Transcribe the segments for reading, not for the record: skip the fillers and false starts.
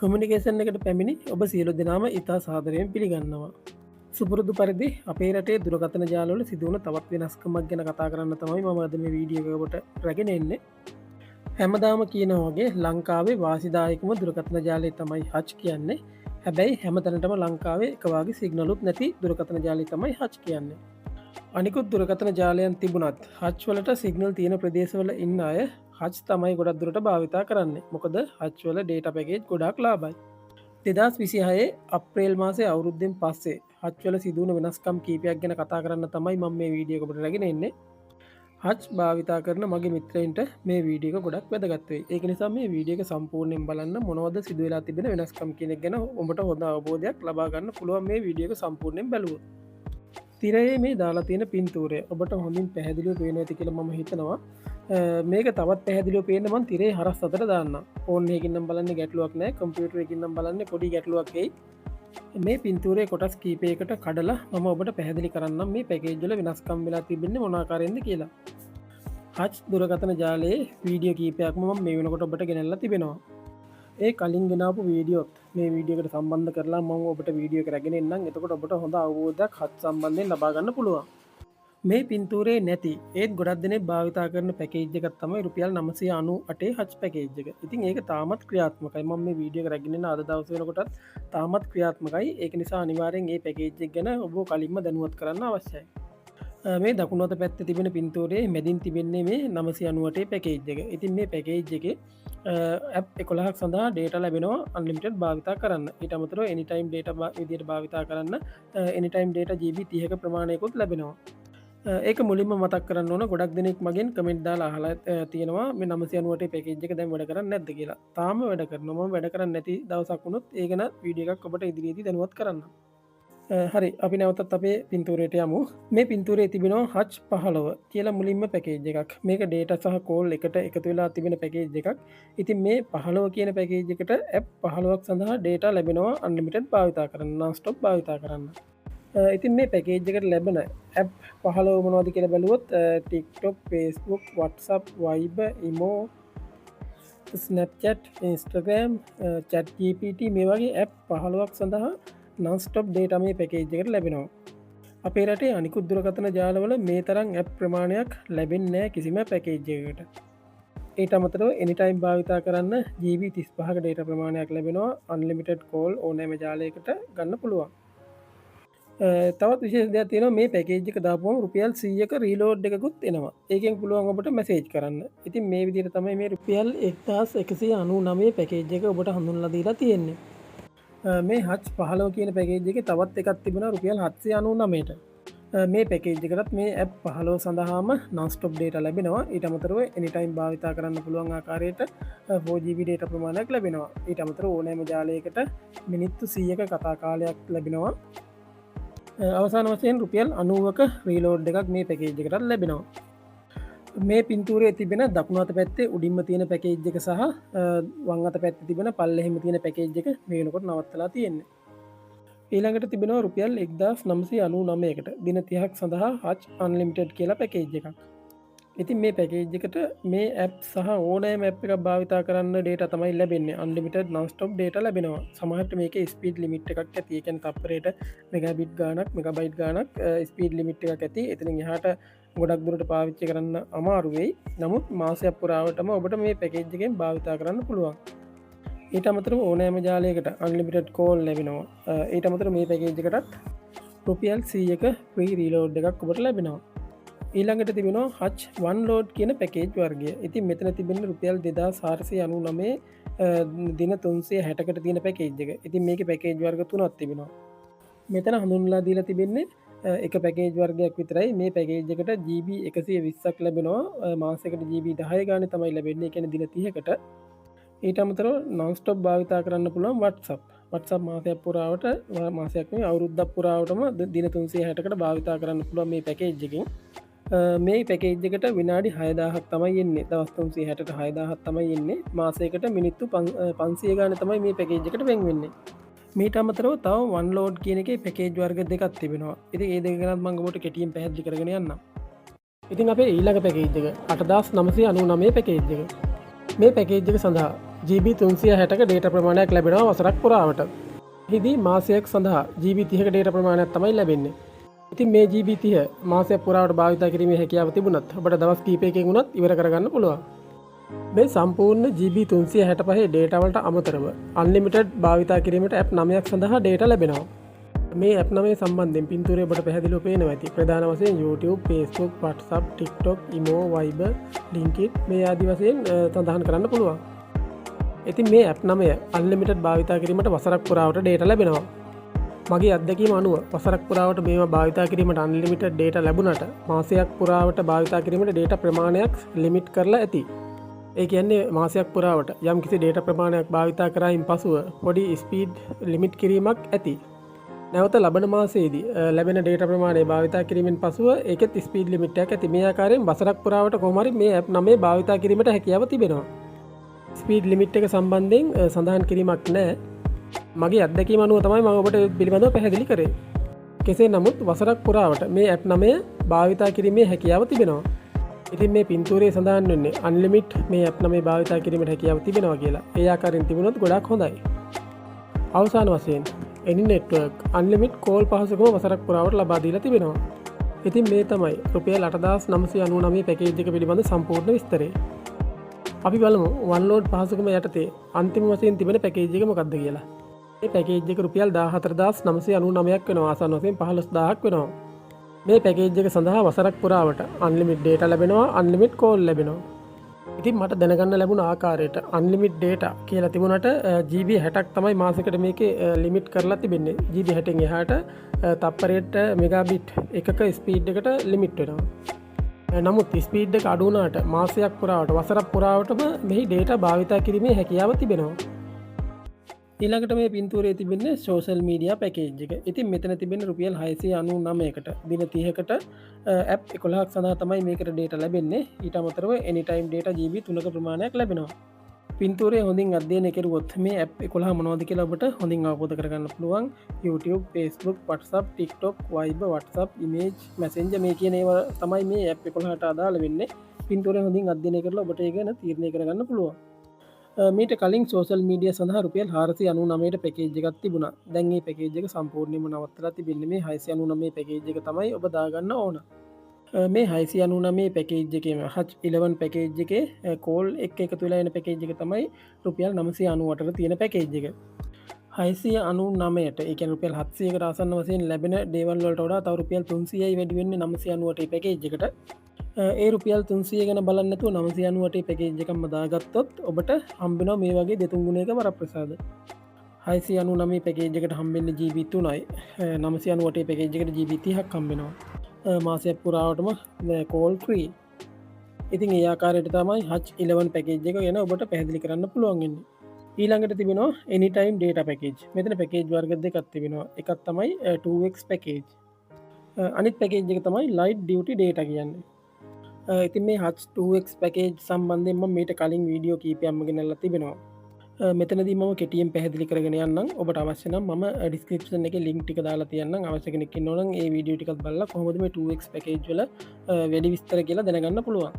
කොමියනිකේෂන් එකට පැමිණි ඔබ සියලු දෙනාම ඉතා සාදරයෙන් පිළිගන්නවා. සුපුරුදු පරිදි අපේ රටේ දුරකථන ජාලවල සිදුවන තවත් වෙනස්කමක් ගැන කතා කරන්න තමයි මම අද මේ වීඩියෝකට රැගෙන එන්නේ. හැමදාම කියනවාගේ ලංකාවේ වාසිදායකම දුරකථන ජාලය තමයි හච් කියන්නේ. හැබැයි හැමතැනටම ලංකාවේ එකවාගේ සිගනලුත් නැති දුරකථන ජාලය තමයි හච් කියන්නේ. අනිකුත් දුරකථන ජාලයන් තිබුණත් හච්වලට සිගනල් තියෙන ප්‍රදේශවල ඉන්න අය හච් තමයි ගොඩක් දුරට භාවිතා කරන්නේ. මොකද හච්වල ඩේට පැකේජ් ගොඩක් ලාබයි. 2026 අප්‍රේල් මාසේ අවුරුද්දෙන් පස්සේ හච්වල සිදුවන වෙනස්කම් කීපයක් ගැන කතා කරන්න තමයි මම මේ වීඩියෝකට රැගෙන එන්නේ. හච් භාවිතා කරන මගේ මිත්‍රයින්ට මේ වීඩියක ගොඩක් වැදගත්වේ. ඒක නිසා මේ වීඩියක සම්පූර්ණයෙන් බලන්න මොනවද සිදුවලා තිබෙන වෙනස්කම් කෙනෙක් ගැන ඔබට හොඳ අවබෝධයක් ලබාගන්න පුළුවන් මේ වීඩියක සම්පූර්ණයෙන් බැලුව. තිරයේ මේ දාලා තියෙන පින්තූරය ඔබට හොඳින් පැහැදිලිව පේන ඇති කියලා මම හිතනවා. මේක තවත් පැහැදිලිව පේන මන් තිරේ හරස් අතර දාන්න. ෆෝන් එකකින් නම් බලන්නේ ගැටලුවක් නැහැ, කම්පියුටර් එකකින් නම් බලන්නේ පොඩි ගැටලුවක් එයි. මේ පින්තූරේ කොටස් කීපයකට කඩලා මම ඔබට පැහැදිලි කරන්නම් මේ පැකේජ් වල වෙනස්කම් වෙලා තිබෙන්නේ මොන ආකාරයෙන්ද කියලා. හච් දුරකථන ජාලයේ වීඩියෝ කීපයක්ම මම මේ වෙනකොට ඔබට ගෙනල්ලා තිබෙනවා. ඒ කලින් ගෙනාපු වීඩියෝත් මේ වීඩියෝකට සම්බන්ධ කරලා මම ඔබට වීඩියෝ එක රැගෙන එන්නම්. එතකොට ඔබට හොඳ අවබෝධයක් හච් සම්බන්ධයෙන් ලබා ගන්න පුළුවන්. මේ පින්තූරේ නැති ඒත් ගොඩක් දෙනෙක් භාවිතා කරන පැකේජ් එකක් තමයි රුපියල් 998 හච් පැකේජ් එක. ඉතින් ඒක තාමත් ක්‍රියාත්මකයි. මම මේ වීඩියෝ එක රැගෙන එන අද දවස් වෙනකොටත් තාමත් ක්‍රියාත්මකයි. ඒක නිසා අනිවාර්යෙන් මේ පැකේජ් එක ගැන ඔබ කලින්ම දැනුවත් කරන්න අවශ්‍යයි. මේ දකුණත පැත්ත තිබෙන පින්තූරේ මැදින් තිබෙන්නේ මේ 998 පැකේජ් එක. ඉතින් මේ පැකේජ් එකේ ඇප් 11ක් සඳහා ඩේට ලැබෙනවා අන්ලිමිටඩ් භාවිතා කරන්න. ඊට අමතරව එනිටයිම් ඩේට විදියට භාවිතා කරන්න එනිටයිම් ඩේට GB 30ක ප්‍රමාණයකුත් ලැබෙනවා. ඒක මුලින්ම මතක් කරන්න ඕන. ගොඩක් දෙනෙක් මගෙන් කමෙන්ට් දාලා අහලා තියෙනවා මේ 998 පැකේජ් එක දැන් වැඩ කරන්නේ නැද්ද කියලා. තාම වැඩ කරනවා. මම වැඩ කරන්නේ නැති දවසක් වුණොත් ඒක ගැන වීඩියෝ එකක් ඔබට ඉදිරියේදී දැනුවත් කරන්න. හරි, අපි නැවතත් අපේ පින්තූරයට යමු. මේ පින්තූරේ තිබෙනවා හච් 15 කියලා මුලින්ම පැකේජ් එකක්. මේක ඩේටා සහ කෝල් එකට එකතු වෙලා තිබෙන පැකේජ් එකක්. ඉතින් මේ 15 කියන පැකේජ් එකට ඇප් 15ක් සඳහා ඩේටා ලැබෙනවා අන්ලිමිටඩ් භාවිතා කරන්න, non stop භාවිතා කරන්න. ඉතින් මේ පැකේජ් එකට ලැබෙන ඇප් 15 මොනවද කියලා බැලුවොත් TikTok, Facebook, WhatsApp, Viber, Imo, Snapchat, Instagram, ChatGPT මේ වගේ ඇප් 15ක් සඳහා non-stop data මේ පැකේජ් එකට ලැබෙනවා. අපේ රටේ අනිකුත් දුරකථන ජාලවල මේ තරම් ඇප් ප්‍රමාණයක් ලැබෙන්නේ නැහැ කිසිම පැකේජ් එකකට. ඊට අමතරව anytime භාවිතා කරන්න GB 35ක data ප්‍රමාණයක් ලැබෙනවා. unlimited call ඕනෑම ජාලයකට ගන්න පුළුවන්. තවත් විශේෂ දෙයක් තියෙනවා. මේ පැකේජ් එක දාපුවම රුපියල් 100ක රීලෝඩ් එකකුත් එනවා. ඒකෙන් පුළුවන් ඔබට මැසේජ් කරන්න. ඉතින් මේ විදිහට තමයි මේ රුපියල් 1199 පැකේජ් එක ඔබට හඳුන්වලා දීලා තියෙන්නේ. මේ හච් 15 කියන පැකේජ් එකේ තවත් එකක් තිබුණා රුපියල් 799ට. මේ පැකේජ් එකටත් මේ ඇප් 15 සඳහාම non-stop data ලැබෙනවා. ඊට අමතරව anytime භාවිතා කරන්න පුළුවන් ආකාරයට 4GB data ප්‍රමාණයක් ලැබෙනවා. ඊට අමතරව ඕනෑම ජාලයකට මිනිත්තු 100ක කතා කාලයක් ලැබෙනවා. අවසාන වශයෙන් රුපියල් 90ක රීලෝඩ් එකක් මේ පැකේජ් එකටත් ලැබෙනවා. මේ පින්තූරේ තිබෙන දකුණු අත පැත්තේ උඩින්ම තියෙන පැකේජ් එක සහ වම් අත පැත්තේ තිබෙන පල්ලෙහිම තියෙන පැකේජ් එක මේ වෙනකොට නවත්තලා තියෙන්නේ. ඊළඟට තිබෙනවා රුපියල් 1999කට දින 30ක් සඳහා හච් අන්ලිමිටඩ් කියලා පැකේජ් එකක්. ඉතින් මේ පැකේජ් එකට මේ ඇප් සහ ඕනෑම ඇප් එකක් භාවිතා කරන්න data තමයි ලැබෙන්නේ. අන්ලිමිටඩ් non-stop data ලැබෙනවා. සමහරට මේකේ ස්පීඩ් ලිමිට් එකක් ඇති. ඒ කියන්නේ තප්පරයට මෙගාබිට් ගාණක්, මෙගාබයිට් ගාණක් ස්පීඩ් ලිමිට් එකක් ඇති. එතනින් එහාට ගොඩක් දුරට පාවිච්චි කරන්න අමාරු වෙයි. නමුත් මාසයක් පුරාවටම ඔබට මේ පැකේජ් එකෙන් භාවිතා කරන්න පුළුවන්. ඊට අමතරව ඕනෑම ජාලයකට අන්ලිමිටඩ් කෝල් ලැබෙනවා. ඊට අමතරව මේ පැකේජ් එකටත් රුපියල් 100ක ෆ්‍රී රීලෝඩ් එකක් ඔබට ලැබෙනවා. ඊළඟට තිබෙනවා හච් වන් ලෝඩ් කියන පැකේජ් වර්ගය. ඉතින් මෙතන තිබෙන රුපියල් 2499 දින 360කට තියෙන පැකේජ් එක. ඉතින් මේකේ පැකේජ් වර්ග තුනක් තිබෙනවා. මෙතන හඳුන්වලා දීලා තිබෙන්නේ එක පැකේජ් වර්ගයක් විතරයි. මේ පැකේජ් එකට GB 120ක් ලැබෙනවා. මාසයකට GB 10 ගානේ තමයි ලැබෙන්නේ. ඒ කියන්නේ දින 30කට. ඊට අමතරව non-stop භාවිතා කරන්න පුළුවන් WhatsApp මාසයක් පුරාවට, මාසයක් නෙවෙයි අවුරුද්දක් පුරාවටම දින 360කට භාවිතා කරන්න පුළුවන් මේ පැකේජ් එකෙන්. මේ පැකේජ් එකට විනාඩි 6000ක් තමයි එන්නේ. දවස් 360ට 6000ක් තමයි එන්නේ. මාසයකට මිනිත්තු 500 ගානේ තමයි මේ පැකේජ් එකට වෙන් වෙන්නේ. මීට අමතරව තව වන් ලෝඩ් කියන එකේ පැකේජ් වර්ග දෙකක් තිබෙනවා. ඉතින් මේ දෙක ගැනත් මම ඔබට කෙටියෙන් පැහැදිලි කරගෙන යන්නම්. ඉතින් අපේ ඊළඟ පැකේජ් එක 8999 පැකේජ් එක. මේ පැකේජ් එක සඳහා GB 360ක ඩේටා ප්‍රමාණයක් ලැබෙනවා වසරක් පුරාවට. හිදී මාසයක් සඳහා GB 30ක ඩේටා ප්‍රමාණයක් තමයි ලැබෙන්නේ. ඉතින් මේ GB 30 මාසයක් පුරාවට භාවිත කිරීමේ හැකියාව තිබුණත් ඔබට දවස් කිහිපයකින් වුණත් ඉවර කරගන්න පුළුවන්. මේ සම්පූර්ණ GB 365 ඩේටා වලට අමතරව අන්ලිමිටඩ් භාවිත කිරීමට ඇප් 9ක් සඳහා ඩේටා ලැබෙනවා. මේ ඇප් 9 සම්බන්ධයෙන් පින්තූරය ඔබට පැහැදිලිව පේනවා ඇති. ප්‍රධාන වශයෙන් YouTube, Facebook, WhatsApp, TikTok, Imo, Viber, LinkedIn මේ ආදී වශයෙන් සඳහන් කරන්න පුළුවන්. ඉතින් මේ ඇප් 9 අන්ලිමිටඩ් භාවිත කිරීමට වසරක් පුරාවට ඩේටා ලැබෙනවා. මගේ අත්දැකීම අනුව වසරක් පුරාවට මේවා භාවිත කිරීමට අන්ලිමිටඩ් ඩේටා ලැබුණට මාසයක් පුරාවට භාවිත කිරීමට ඩේටා ප්‍රමාණයක් ලිමිට් කරලා ඇති. ඒ කියන්නේ මාසයක් පුරාවට යම් කිසි ඩේටා ප්‍රමාණයක් භාවිත කරායින් පසුව පොඩි ස්පීඩ් ලිමිට් කිරීමක් ඇති. නැවත ලබන මාසයේදී ලැබෙන ඩේටා ප්‍රමාණය භාවිත කිරීමෙන් පසුව ඒකෙත් ස්පීඩ් ලිමිට් එකක් ඇති. මේ ආකාරයෙන් වසරක් පුරාවට කොහොම හරි මේ ඇප් 9 භාවිත කිරීමට හැකියාව තිබෙනවා. ස්පීඩ් ලිමිට් එක සම්බන්ධයෙන් සඳහන් කිරීමක් නැහැ. මගේ අත්දැකීම අනුව තමයි මම ඔබට පිළිබඳව පැහැදිලි කරේ. කෙසේ නමුත් වසරක් පුරාවට මේ ඇප් 9 භාවිත කිරීමේ හැකියාව තිබෙනවා. ඉතින් මේ පින්තූරයේ සඳහන් වෙන්නේ අන්ලිමිට් මේ ඇප් 9 භාවිත කිරීමට හැකියාව තිබෙනවා කියලා. ඒ ආකාරයෙන් තිබුණොත් ගොඩක් හොඳයි. අවසාන වශයෙන් Any network unlimited call පහසුකම වසරක් පුරාවට ලබා දීලා තිබෙනවා. ඉතින් මේ තමයි රුපියල් 8999 පැකේජ් එක පිළිබඳ සම්පූර්ණ විස්තරය. අපි බලමු OneLoad පහසුකම යටතේ අන්තිම වශයෙන් තිබෙන පැකේජ් එක මොකක්ද කියලා. මේ පැකේජ් එක රුපියල් 14999ක් වෙනවා. ආසන්න වශයෙන් 15000ක් වෙනවා. මේ පැකේජ් එක සඳහා වසරක් පුරාවට අන්ලිමිට් ඩේටා ලැබෙනවා, අන්ලිමිට් කෝල් ලැබෙනවා. ඉතින් මට දැනගන්න ලැබුණ ආකාරයට අන්ලිමිට් ඩේටා කියලා තිබුණට GB 60ක් තමයි මාසෙකට මේකේ ලිමිට් කරලා තිබෙන්නේ. GB 60න් එහාට තප්පරයට මෙගාබිට් එකක ස්පීඩ් එකට ලිමිට් වෙනවා. නමුත් ස්පීඩ් එක අඩු වුණාට මාසයක් පුරාවට වසරක් පුරාවටම මෙහි ඩේටා භාවිත කිරීමේ හැකියාව තිබෙනවා. ඊළඟට මේ පින්තූරයේ තිබෙන්නේ සෝෂල් මීඩියා පැකේජ් එක. ඉතින් මෙතන තිබෙන රුපියල් 699කට දින 30කට ඇප් 11ක් සඳහා තමයි මේකට ඩේටා ලැබෙන්නේ. ඊට අමතරව anytime data GB 3ක ප්‍රමාණයක් ලැබෙනවා. පින්තූරය හොඳින් අධ්‍යයනය කරුවොත් මේ ඇප් 11 මොනවද කියලා ඔබට හොඳින් අවබෝධ කරගන්න පුළුවන්. YouTube, Facebook, WhatsApp, TikTok, Viber, WhatsApp, Image, Messenger මේ කියන ඒවා තමයි මේ ඇප් 11ට අදාළ වෙන්නේ. පින්තූරය හොඳින් අධ්‍යයනය කරලා ඔබට ඒක ගැන තීරණය කරගන්න පුළුවන්. මීට කලින් සෝෂල් මීඩිය සඳහා රුපියල් 499ට පැකේජ් එකක් තිබුණා. දැන් මේ පැකේජ් එක සම්පූර්ණයෙන්ම නවත්තලා තිබෙන්නේ. මේ 699 පැකේජ් එක තමයි ඔබ දාගන්න ඕන. මේ 699 පැකේජ් එකේම H11 පැකේජ් එකේ කෝල් එක එකතු වෙලා එන පැකේජ් එක තමයි රුපියල් 998ට තියෙන පැකේජ් එක. 699ට ඒ කියන්නේ රුපියල් 700කට ආසන්න වශයෙන් ලැබෙන දේවල් වලට වඩා තව රුපියල් 300යි වැඩි වෙන්නේ 998 පැකේජ් එකට. ඒ රුපියල් 300 ගැන බලන්න නැතුව 998 පැකේජ් එකක්ම දාගත්තොත් ඔබට හම්බෙනවා මේ වගේ දෙතුන් ගුණයක වරප්‍රසාද. 699 පැකේජ් එකට හම්බෙන්නේ GB 3යි. 998 පැකේජ් එකට GB 30ක් හම්බෙනවා. මාසයක් පුරාවටම කෝල් ෆ්‍රී. ඉතින් ඒ ආකාරයට තමයි H11 පැකේජ් එක ගැන ඔබට පැහැදිලි කරන්න පුළුවන් වෙන්නේ. ඊළඟට තිබෙනවා anytime data package. මෙතන පැකේජ් වර්ග දෙකක් තිබෙනවා. එකක් තමයි 2x පැකේජ්. අනිත් පැකේජ් එක තමයි light duty data කියන්නේ. ඉතින් මේ H2X පැකේජ් සම්බන්ධයෙන්ම මීට කලින් වීඩියෝ කීපයක්ම ගෙනල්ලා තිබෙනවා. මෙතනදී මම කෙටියෙන් පැහැදිලි කරගෙන යන්නම්. ඔබට අවශ්‍ය නම් මම ඩිස්ක්‍රිප්ෂන් එකේ ලින්ක් ටික දාලා තියන්නම්. අවශ්‍ය කෙනෙක් ඉන්නවා නම් ඒ වීඩියෝ ටිකත් බලලා කොහොමද මේ 2X පැකේජ් වල වැඩි විස්තර කියලා දැනගන්න පුළුවන්.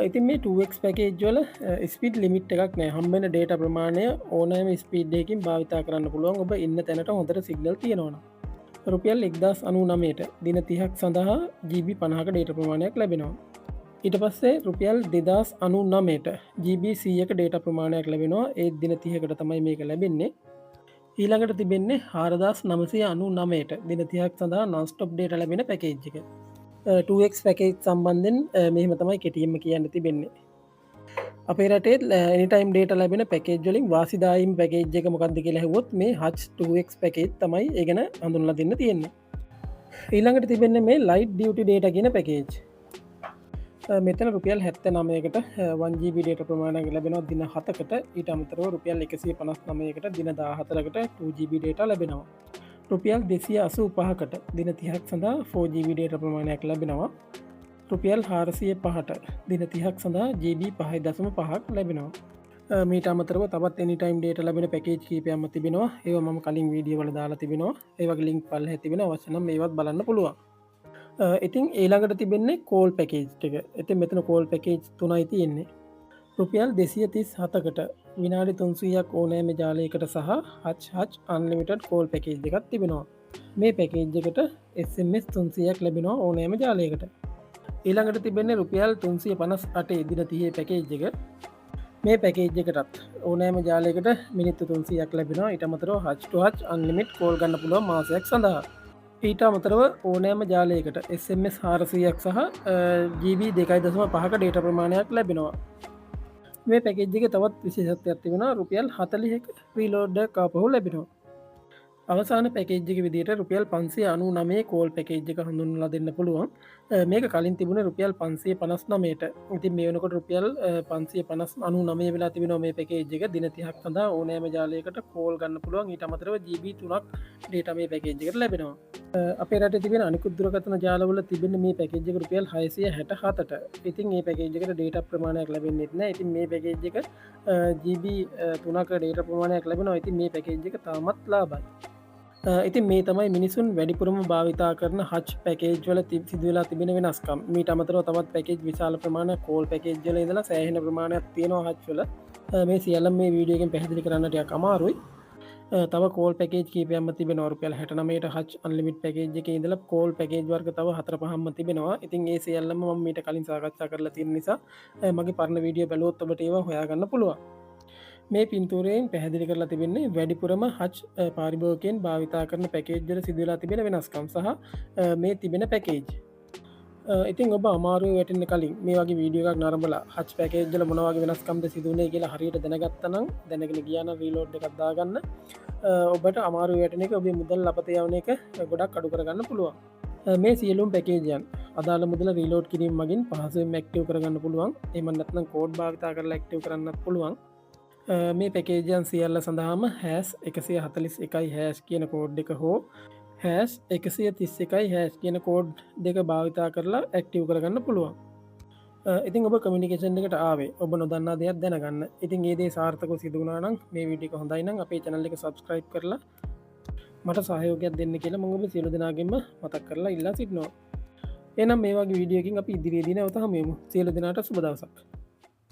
ඉතින් මේ 2X පැකේජ් වල ස්පීඩ් ලිමිට් එකක් නැහැ. හම්බෙන ඩේටා ප්‍රමාණය ඕනෑම ස්පීඩ් එකකින් භාවිත කරන්න පුළුවන්. ඔබ ඉන්න තැනට හොඳට සිග්නල් තියෙනවා නම්. රුපියල් 1099ට දින 30ක් සඳහා GB 50ක ඩේටා ප්‍රමාණයක් ලැබෙනවා. ඊට පස්සේ රුපියල් 2099ට GB 100ක ඩේටා ප්‍රමාණයක් ලැබෙනවා. ඒ දින 30කට තමයි මේක ලැබෙන්නේ. ඊළඟට තිබෙන්නේ 4999ට දින 30ක් සඳහා non-stop ඩේටා ලැබෙන පැකේජ් එක. 2x පැකේජ් සම්බන්ධයෙන් මෙහෙම තමයි කෙටියෙන්ම කියන්න තිබෙන්නේ. අපේ රටේ anytime data ලැබෙන පැකේජ් වලින් වාසිදායීම් පැකේජ් එක මොකක්ද කියලා ඇහුවොත් මේ H2X පැකේජ් තමයි ඒ ගැන හඳුන්වලා දෙන්න තියෙන්නේ. ඊළඟට තිබෙන්නේ මේ light duty data කියන පැකේජ්. මෙතන රුපියල් 79කට 1GB ඩේටා ප්‍රමාණයක් ලැබෙනවා දින 7කට. ඊට අමතරව රුපියල් 159කට දින 14කට 2GB ඩේටා ලැබෙනවා. රුපියල් 285කට දින 30ක් සඳහා 4GB ඩේටා ප්‍රමාණයක් ලැබෙනවා. රුපියල් 405ට දින 30ක් සඳහා GB 5.5ක් ලැබෙනවා. මීට අමතරව තවත් anytime data ලැබෙන පැකේජ් කීපයක්ම තිබෙනවා. ඒවා මම කලින් වීඩියෝ වල දාලා තිබෙනවා. ඒ වගේ ලින්ක් පල්ලෙහා තිබෙනවා. අවශ්‍ය නම් මේවත් බලන්න පුළුවන්. ඉතින් ඊළඟට තිබෙන්නේ කෝල් පැකේජ් එක. ඉතින් මෙතන කෝල් පැකේජ් තුනයි තියෙන්නේ. රුපියල් 237කට විනාඩි 300ක් ඕනෑම ජාලයකට සහ හච් අන්ලිමිටඩ් කෝල් පැකේජ් එකක් තිබෙනවා. මේ පැකේජ් එකට SMS 300ක් ලැබෙනවා ඕනෑම ජාලයකට. ඊළඟට තිබෙන්නේ රුපියල් 358 දින 30 පැකේජ් එක. මේ පැකේජ් එකටත් ඕනෑම ජාලයකට මිනිත්තු 300ක් ලැබෙනවා. ඊට අමතරව H2H අන්ලිමිට් කෝල් ගන්න පුළුවන් මාසයක් සඳහා. ඊට අමතරව ඕනෑම ජාලයකට SMS 400ක් සහ GB 2.5ක ඩේටා ප්‍රමාණයක් ලැබෙනවා. මේ පැකේජ් එක තවත් විශේෂත්වයක් තිබෙනවා. රුපියල් 40ක ප්‍රීලෝඩ් ආපහු ලැබෙනවා. අවසාන පැකේජ් එක විදිහට රුපියල් 599 කෝල් පැකේජ් එක හඳුන්වලා දෙන්න පුළුවන්. මේක කලින් තිබුණේ රුපියල් 559ට. ඉතින් මේ වෙනකොට රුපියල් 599 වෙලා තිබෙනවා මේ පැකේජ් එක. දින 30ක් සඳහා ඕනෑම ජාලයකට කෝල් ගන්න පුළුවන්. ඊට අමතරව GB 3ක් ඩේටා මේ පැකේජ් එකට ලැබෙනවා. අපේ රටේ තිබෙන අනිකුත් දුරකථන ජාලවල තිබෙන මේ පැකේජ් එක රුපියල් 667ට. ඉතින් මේ පැකේජ් එකට ඩේටා ප්‍රමාණයක් ලැබෙන්නේ නැහැ. ඉතින් මේ පැකේජ් එක GB 3ක ඩේටා ප්‍රමාණයක් ලැබෙනවා. ඉතින් මේ පැකේජ් එක තාමත් ලාභයි. ඉතින් මේ තමයි මිනිසුන් වැඩිපුරම භාවිතා කරන හච් පැකේජ් වල සිදුවෙලා තිබෙන වෙනස්කම්. මීට අමතරව තවත් පැකේජ් විශාල ප්‍රමාණයක් කෝල් පැකේජ් වල ඉඳලා සෑහෙන ප්‍රමාණයක් තියෙනවා හච් වල. මේ සියල්ලම මේ වීඩියෝ එකෙන් පැහැදිලි කරන්න ටිකක් අමාරුයි. තව කෝල් පැකේජ් කීපයක්ම තිබෙනවා. රුපියල් 69ට හච් අන්ලිමිට් පැකේජ් එකේ ඉඳලා කෝල් පැකේජ් වර්ග තව 4-5ක්ම තිබෙනවා. ඉතින් ඒ සියල්ලම මම මීට කලින් සාකච්ඡා කරලා තියෙන නිසා මගේ පරණ වීඩියෝ බැලුවොත් ඔබට ඒවා හොයාගන්න පුළුවන්. මේ පින්තූරයෙන් පැහැදිලි කරලා තිබෙන්නේ වැඩිපුරම හච් පාරිභෝගිකයන් භාවිතා කරන පැකේජ් වල සිදුවලා තිබෙන වෙනස්කම් සහ මේ තිබෙන පැකේජ්. ඉතින් ඔබ අමාරුවේ වැටෙන්න කලින් මේ වගේ වීඩියෝ එකක් නරඹලා හච් පැකේජ් වල මොන වගේ වෙනස්කම්ද සිදුුනේ කියලා හරියට දැනගත්තා නම් දැනගෙන ගියා නම් රීලෝඩ් එකක් දාගන්න. ඔබට අමාරුවේ වැටෙන එක ඔබේ මුදල් අපත යවන එක ගොඩක් අඩු කරගන්න පුළුවන්. මේ සියලුම පැකේජයන් අදාළ මුදල රීලෝඩ් කිරීම මගින් පහසුවෙන් ඇක්ටිව් කරගන්න පුළුවන්. එහෙම නැත්නම් කෝඩ් භාවිතා කරලා ඇක්ටිව් කරන්නත් පුළුවන්. මේ පැකේජයන් සියල්ල සඳහාම #141# කියන කෝඩ් එක හෝ #131# කියන කෝඩ් දෙක භාවිතා කරලා ඇක්ටිව් කරගන්න පුළුවන්. ඉතින් ඔබ කමියුනිකේෂන් එකට ආවේ ඔබ නොදන්නා දෙයක් දැනගන්න. ඉතින් ඒ දේ සාර්ථකව සිදු වුණා නම් මේ වීඩියෝ එක හොඳයි නම් අපේ channel එක subscribe කරලා මට සහයෝගයක් දෙන්න කියලා මම ඔබ සියලු දෙනාගෙන්ම මතක් කරලා ඉල්ලා සිටිනවා. එහෙනම් මේ වගේ වීඩියෝ එකකින් අපි ඉදිරියේදී නැවත හමු වෙමු. සියලු දෙනාට සුබ දවසක්.